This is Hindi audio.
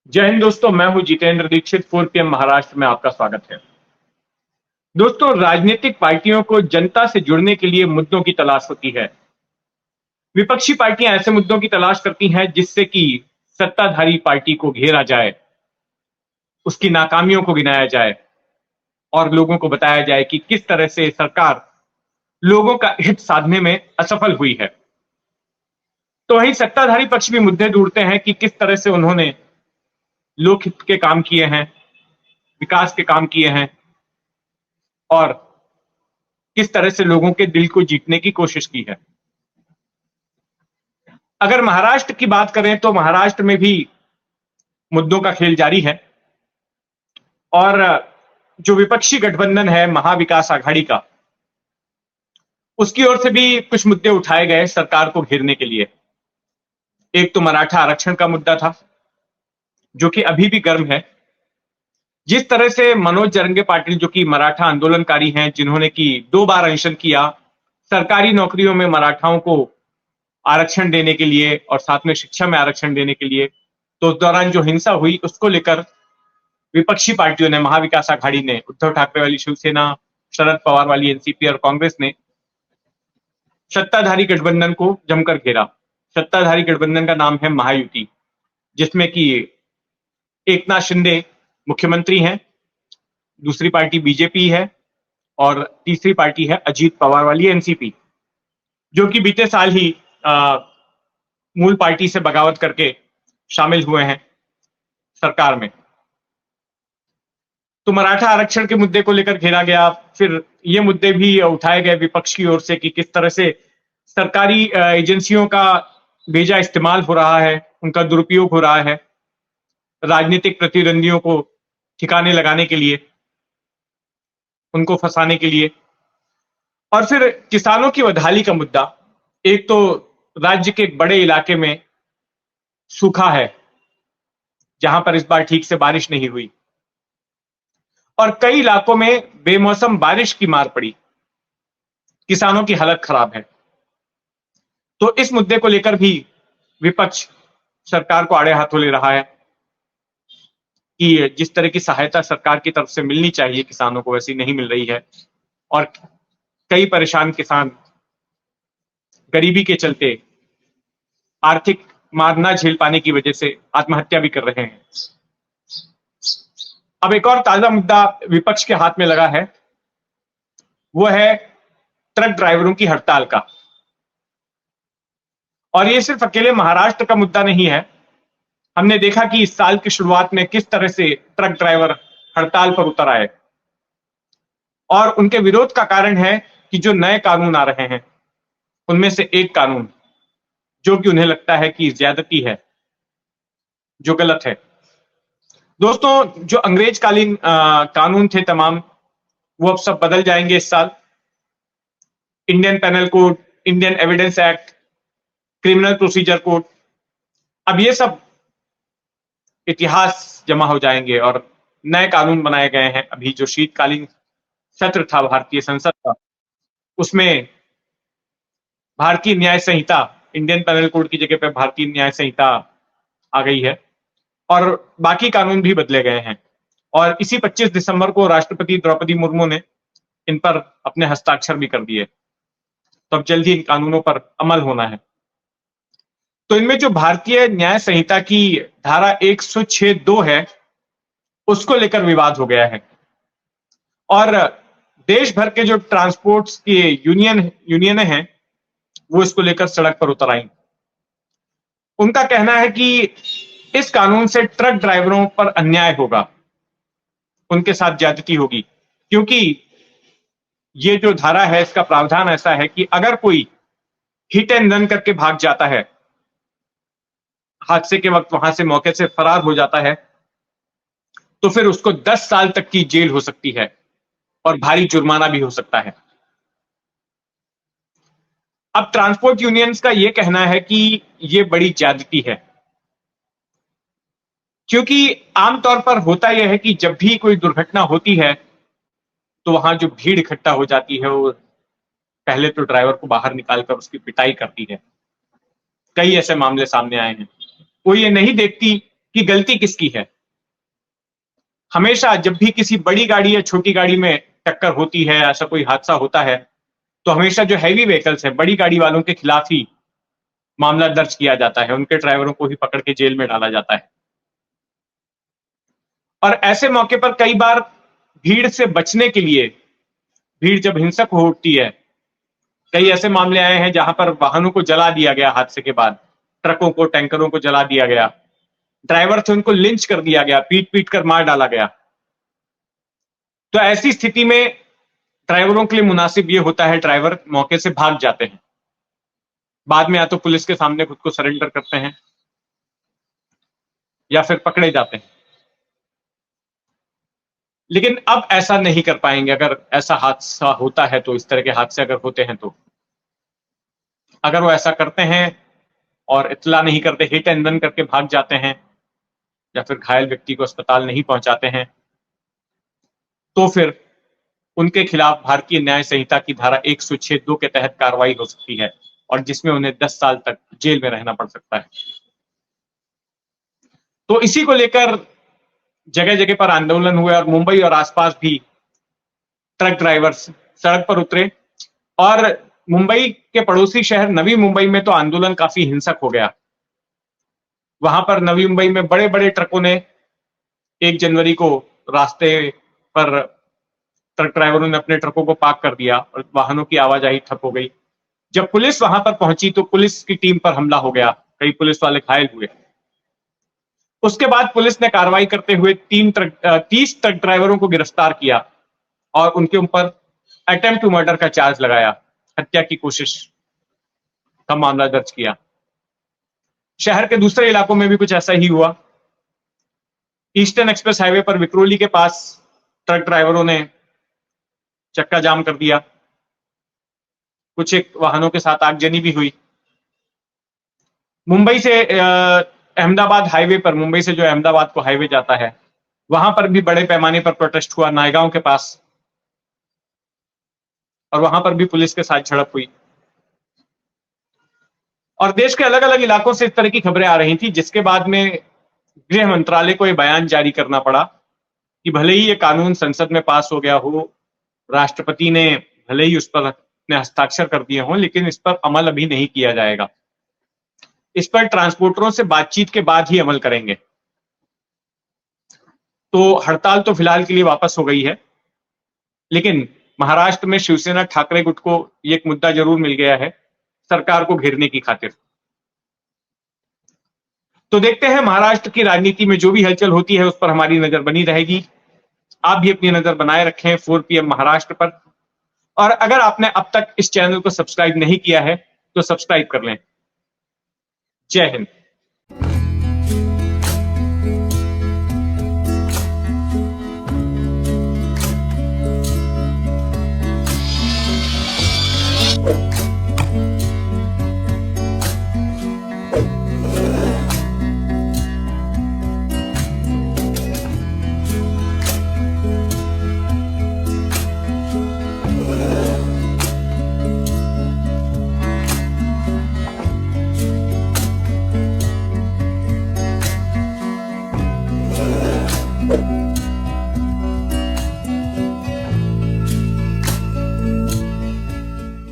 जय हिंद दोस्तों, मैं हूं जितेंद्र दीक्षित। 4 PM महाराष्ट्र में आपका स्वागत है। दोस्तों, राजनीतिक पार्टियों को जनता से जुड़ने के लिए मुद्दों की तलाश होती है। विपक्षी पार्टियां ऐसे मुद्दों की तलाश करती हैं जिससे कि सत्ताधारी पार्टी को घेरा जाए, उसकी नाकामियों को गिनाया जाए और लोगों को बताया जाए कि किस तरह से सरकार लोगों का हित साधने में असफल हुई है। तो वहीं सत्ताधारी पक्ष भी मुद्दे ढूंढते हैं कि किस तरह से उन्होंने लोकहित के काम किए हैं, विकास के काम किए हैं और किस तरह से लोगों के दिल को जीतने की कोशिश की है। अगर महाराष्ट्र की बात करें तो महाराष्ट्र में भी मुद्दों का खेल जारी है और जो विपक्षी गठबंधन है महाविकास आघाड़ी का, उसकी ओर से भी कुछ मुद्दे उठाए गए सरकार को घेरने के लिए। एक तो मराठा आरक्षण का मुद्दा था, जो कि अभी भी गर्म है। जिस तरह से मनोज जरंगे पाटिल, जो कि मराठा आंदोलनकारी हैं, जिन्होंने कि 2 बार अनशन किया सरकारी नौकरियों में मराठाओं को आरक्षण देने के लिए और साथ में शिक्षा में आरक्षण देने के लिए, तो उस दौरान जो हिंसा हुई उसको लेकर विपक्षी पार्टियों ने, महाविकास आघाड़ी ने, उद्धव ठाकरे वाली शिवसेना, शरद पवार वाली एनसीपी और कांग्रेस ने सत्ताधारी गठबंधन को जमकर घेरा। सत्ताधारी गठबंधन का नाम है महायुति, जिसमें कि एकनाथ शिंदे मुख्यमंत्री हैं, दूसरी पार्टी बीजेपी है और तीसरी पार्टी है अजीत पवार वाली एनसीपी, जो कि बीते साल ही मूल पार्टी से बगावत करके शामिल हुए हैं सरकार में। तो मराठा आरक्षण के मुद्दे को लेकर घेरा गया। फिर ये मुद्दे भी उठाए गए विपक्ष की ओर से कि किस तरह से सरकारी एजेंसियों का बेजा इस्तेमाल हो रहा है, उनका दुरुपयोग हो रहा है राजनीतिक प्रतिद्वंदियों को ठिकाने लगाने के लिए, उनको फंसाने के लिए। और फिर किसानों की बदहाली का मुद्दा। एक तो राज्य के एक बड़े इलाके में सूखा है, जहां पर इस बार ठीक से बारिश नहीं हुई और कई इलाकों में बेमौसम बारिश की मार पड़ी, किसानों की हालत खराब है। तो इस मुद्दे को लेकर भी विपक्ष सरकार को आड़े हाथों ले रहा है कि जिस तरह की सहायता सरकार की तरफ से मिलनी चाहिए किसानों को, वैसी नहीं मिल रही है और कई परेशान किसान गरीबी के चलते, आर्थिक मार न झेल पाने की वजह से आत्महत्या भी कर रहे हैं। अब एक और ताजा मुद्दा विपक्ष के हाथ में लगा है, वो है ट्रक ड्राइवरों की हड़ताल का। और ये सिर्फ अकेले महाराष्ट्र का मुद्दा नहीं है। हमने देखा कि इस साल की शुरुआत में किस तरह से ट्रक ड्राइवर हड़ताल पर उतर आए और उनके विरोध का कारण है कि जो नए कानून आ रहे हैं उनमें से एक कानून, जो कि उन्हें लगता है कि ज्यादती है, जो गलत है। दोस्तों, जो अंग्रेजकालीन कानून थे तमाम, वो अब सब बदल जाएंगे इस साल। Indian penal code, Indian evidence act, criminal procedure code, अब ये सब इतिहास जमा हो जाएंगे और नए कानून बनाए गए हैं। अभी जो शीतकालीन सत्र था भारतीय संसद का, उसमें भारतीय न्याय संहिता, इंडियन पेनल कोड की जगह पे भारतीय न्याय संहिता आ गई है और बाकी कानून भी बदले गए हैं। और इसी 25 दिसंबर को राष्ट्रपति द्रौपदी मुर्मू ने इन पर अपने हस्ताक्षर भी कर दिए। तो अब जल्द ही इन कानूनों पर अमल होना है। तो इनमें जो भारतीय न्याय संहिता की धारा 106(2) है, उसको लेकर विवाद हो गया है और देश भर के जो ट्रांसपोर्ट्स के यूनियन हैं, वो इसको लेकर सड़क पर उतर आई। उनका कहना है कि इस कानून से ट्रक ड्राइवरों पर अन्याय होगा, उनके साथ ज्यादती होगी, क्योंकि ये जो धारा है, इसका प्रावधान ऐसा है कि अगर कोई हिट एंड रन करके भाग जाता है, हादसे के वक्त वहां से मौके से फरार हो जाता है, तो फिर उसको 10 साल तक की जेल हो सकती है और भारी जुर्माना भी हो सकता है। अब ट्रांसपोर्ट यूनियंस का यह कहना है कि यह बड़ी ज्यादती है, क्योंकि आमतौर पर होता यह है कि जब भी कोई दुर्घटना होती है तो वहां जो भीड़ इकट्ठा हो जाती है, वो पहले तो ड्राइवर को बाहर निकालकर उसकी पिटाई करती है। कई ऐसे मामले सामने आए हैं। वो ये नहीं देखती कि गलती किसकी है। हमेशा जब भी किसी बड़ी गाड़ी या छोटी गाड़ी में टक्कर होती है, ऐसा कोई हादसा होता है, तो हमेशा जो हैवी व्हीकल्स है, बड़ी गाड़ी वालों के खिलाफ ही मामला दर्ज किया जाता है, उनके ड्राइवरों को ही पकड़ के जेल में डाला जाता है। और ऐसे मौके पर कई बार भीड़ से बचने के लिए, भीड़ जब हिंसक हो उठती है, कई ऐसे मामले आए हैं जहां पर वाहनों को जला दिया गया, हादसे के बाद ट्रकों को, टैंकरों को जला दिया गया, ड्राइवर थे उनको लिंच कर दिया गया, पीट पीट कर मार डाला गया। तो ऐसी स्थिति में ड्राइवरों के लिए मुनासिब यह होता है, ड्राइवर मौके से भाग जाते हैं, बाद में या तो पुलिस के सामने खुद को सरेंडर करते हैं या फिर पकड़े जाते हैं। लेकिन अब ऐसा नहीं कर पाएंगे। अगर ऐसा हादसा होता है तो, इस तरह के हादसे अगर होते हैं तो, अगर वो ऐसा करते हैं और इत्तला नहीं करते, हिट एंड रन करके भाग जाते हैं या फिर घायल व्यक्ति को अस्पताल नहीं पहुंचाते हैं, तो फिर उनके खिलाफ भारतीय न्याय संहिता की धारा 106(2) के तहत कार्रवाई हो सकती है और जिसमें उन्हें 10 साल तक जेल में रहना पड़ सकता है। तो इसी को लेकर जगह जगह पर आंदोलन हुए और मुंबई और आसपास भी ट्रक ड्राइवर्स सड़क पर उतरे। और मुंबई के पड़ोसी शहर नवी मुंबई में तो आंदोलन काफी हिंसक हो गया। वहां पर नवी मुंबई में बड़े बड़े ट्रकों ने 1 जनवरी को रास्ते पर, ट्रक ड्राइवरों ने अपने ट्रकों को पार्क कर दिया और वाहनों की आवाजाही ठप हो गई। जब पुलिस वहां पर पहुंची तो पुलिस की टीम पर हमला हो गया, कई पुलिस वाले घायल हुए। उसके बाद पुलिस ने कार्रवाई करते हुए 30 ट्रक ड्राइवरों को गिरफ्तार किया और उनके ऊपर अटेम्प्ट टू मर्डर का चार्ज लगाया, हत्या की कोशिश का मामला दर्ज किया। शहर के दूसरे इलाकों में भी कुछ ऐसा ही हुआ। ईस्टर्न एक्सप्रेस हाईवे पर विक्रोली के पास ट्रक ड्राइवरों ने चक्का जाम कर दिया, कुछ एक वाहनों के साथ आगजनी भी हुई। मुंबई से अहमदाबाद हाईवे पर, मुंबई से जो अहमदाबाद को हाईवे जाता है, वहां पर भी बड़े पैमाने पर प्रोटेस्ट हुआ नायगांव के पास, और वहां पर भी पुलिस के साथ झड़प हुई। और देश के अलग अलग इलाकों से इस तरह की खबरें आ रही थी, जिसके बाद में गृह मंत्रालय को यह बयान जारी करना पड़ा कि भले ही ये कानून संसद में पास हो गया हो, राष्ट्रपति ने भले ही उस पर अपने हस्ताक्षर कर दिए हों, लेकिन इस पर अमल अभी नहीं किया जाएगा। इस पर ट्रांसपोर्टरों से बातचीत के बाद ही अमल करेंगे। तो हड़ताल तो फिलहाल के लिए वापस हो गई है, लेकिन महाराष्ट्र में शिवसेना ठाकरे गुट को एक मुद्दा जरूर मिल गया है, सरकार को घेरने की खातिर। तो देखते हैं महाराष्ट्र की राजनीति में जो भी हलचल होती है उस पर हमारी नजर बनी रहेगी। आप भी अपनी नजर बनाए रखें 4 PM महाराष्ट्र पर। और अगर आपने अब तक इस चैनल को सब्सक्राइब नहीं किया है तो सब्सक्राइब कर लें। जय हिंद।